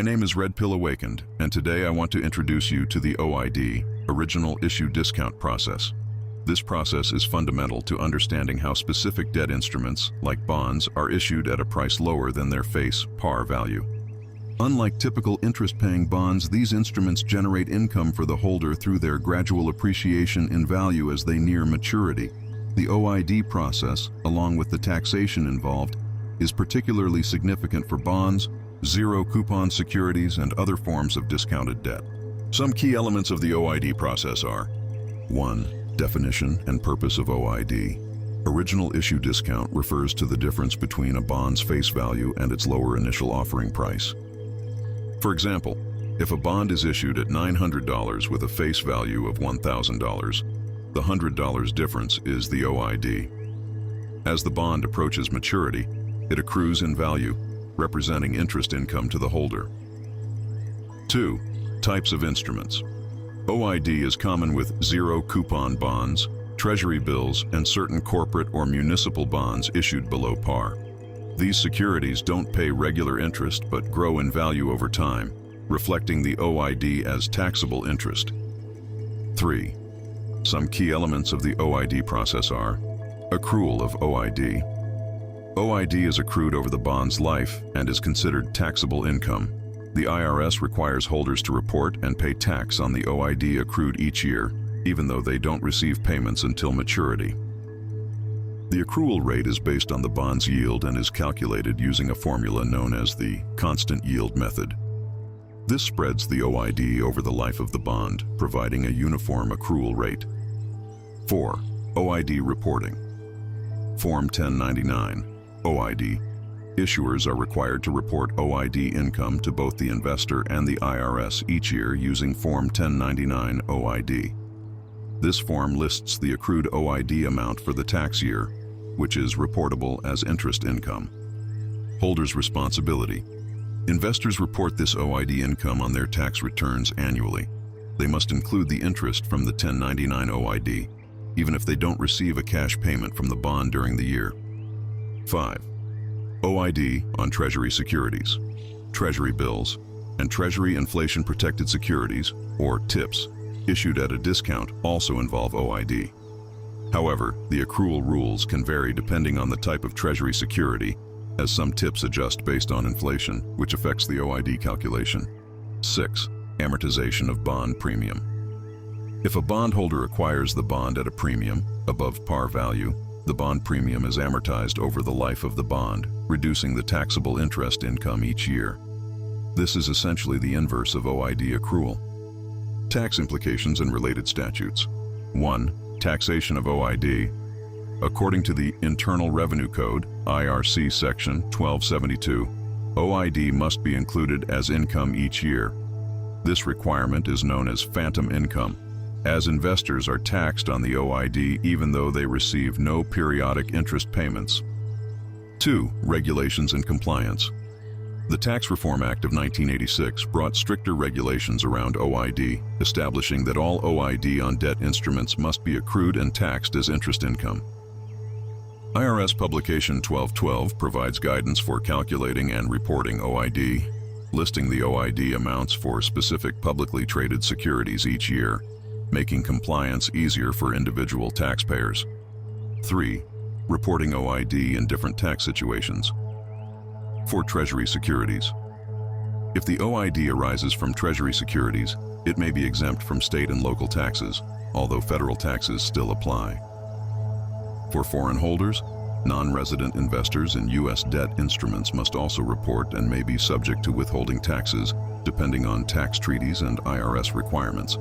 My name is Red Pill Awakened, and today I want to introduce you to the OID, Original Issue Discount process. This process is fundamental to understanding how specific debt instruments, like bonds, are issued at a price lower than their face par value. Unlike typical interest-paying bonds, these instruments generate income for the holder through their gradual appreciation in value as they near maturity. The OID process, along with the taxation involved, is particularly significant for bonds, zero-coupon securities, and other forms of discounted debt. Some key elements of the OID process are: 1. Definition and purpose of OID. Original issue discount refers to the difference between a bond's face value and its lower initial offering price. For example, if a bond is issued at $900 with a face value of $1,000, the $100 difference is the OID. As the bond approaches maturity, it accrues in value, representing interest income to the holder. 2. Types of instruments. OID is common with zero-coupon bonds, treasury bills, and certain corporate or municipal bonds issued below par. These securities don't pay regular interest but grow in value over time, reflecting the OID as taxable interest. 3. Some key elements of the OID process are: accrual of OID. OID is accrued over the bond's life and is considered taxable income. The IRS requires holders to report and pay tax on the OID accrued each year, even though they don't receive payments until maturity. The accrual rate is based on the bond's yield and is calculated using a formula known as the constant yield method. This spreads the OID over the life of the bond, providing a uniform accrual rate. 4. OID reporting. Form 1099. OID. Issuers are required to report OID income to both the investor and the IRS each year using Form 1099 OID. This form lists the accrued OID amount for the tax year, which is reportable as interest income. Holders' responsibility. Investors report this OID income on their tax returns annually. They must include the interest from the 1099 OID, even if they don't receive a cash payment from the bond during the year. 5. OID on Treasury securities. Treasury bills and Treasury inflation-protected securities, or TIPS, issued at a discount also involve OID. However, the accrual rules can vary depending on the type of Treasury security, as some TIPS adjust based on inflation, which affects the OID calculation. 6. Amortization of bond premium. If a bondholder acquires the bond at a premium, above par value, the bond premium is amortized over the life of the bond, reducing the taxable interest income each year. This is essentially the inverse of OID accrual. Tax implications and related statutes. 1. Taxation of OID. According to the Internal Revenue Code, IRC Section 1272, OID must be included as income each year. This requirement is known as phantom income, as investors are taxed on the OID even though they receive no periodic interest payments. 2. Regulations and compliance. The Tax Reform Act of 1986 brought stricter regulations around OID, establishing that all OID on debt instruments must be accrued and taxed as interest income. IRS Publication 1212 provides guidance for calculating and reporting OID, listing the OID amounts for specific publicly traded securities each year, making compliance easier for individual taxpayers. 3. Reporting OID in different tax situations. For Treasury securities. If the OID arises from Treasury securities, it may be exempt from state and local taxes, although federal taxes still apply. For foreign holders, non-resident investors in U.S. debt instruments must also report and may be subject to withholding taxes, depending on tax treaties and IRS requirements.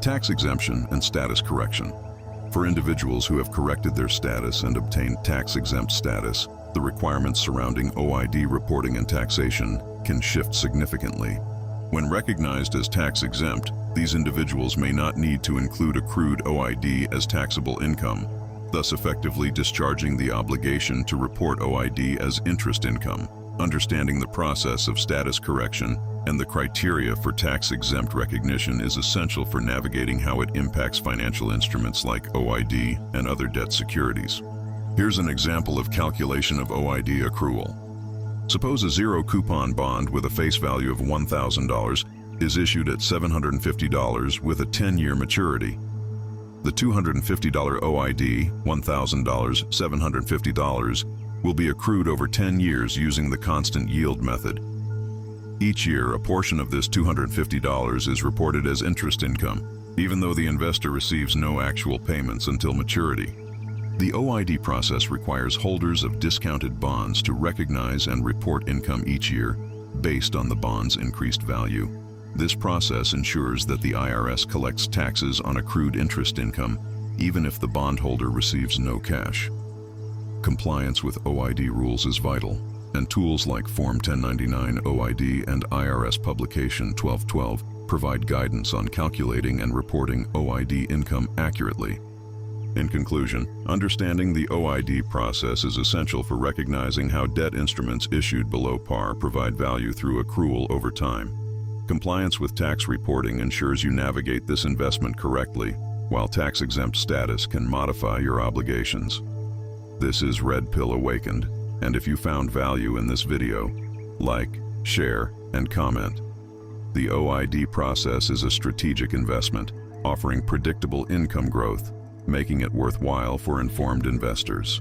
Tax exemption and status correction. For individuals who have corrected their status and obtained tax-exempt status, the requirements surrounding OID reporting and taxation can shift significantly. When recognized as tax-exempt, these individuals may not need to include accrued OID as taxable income, thus effectively discharging the obligation to report OID as interest income. Understanding the process of status correction and the criteria for tax-exempt recognition is essential for navigating how it impacts financial instruments like OID and other debt securities. Here's an example of calculation of OID accrual. Suppose a zero-coupon bond with a face value of $1,000 is issued at $750 with a 10-year maturity. The $250 OID, $1,000, $750, will be accrued over 10 years using the constant yield method. Each year, a portion of this $250 is reported as interest income, even though the investor receives no actual payments until maturity. The OID process requires holders of discounted bonds to recognize and report income each year based on the bond's increased value. This process ensures that the IRS collects taxes on accrued interest income, even if the bondholder receives no cash. Compliance with OID rules is vital, and tools like Form 1099 OID and IRS Publication 1212 provide guidance on calculating and reporting OID income accurately. In conclusion, understanding the OID process is essential for recognizing how debt instruments issued below par provide value through accrual over time. Compliance with tax reporting ensures you navigate this investment correctly, while tax-exempt status can modify your obligations. This is Red Pill Awakened, and if you found value in this video, like, share, and comment. The OID process is a strategic investment, offering predictable income growth, making it worthwhile for informed investors.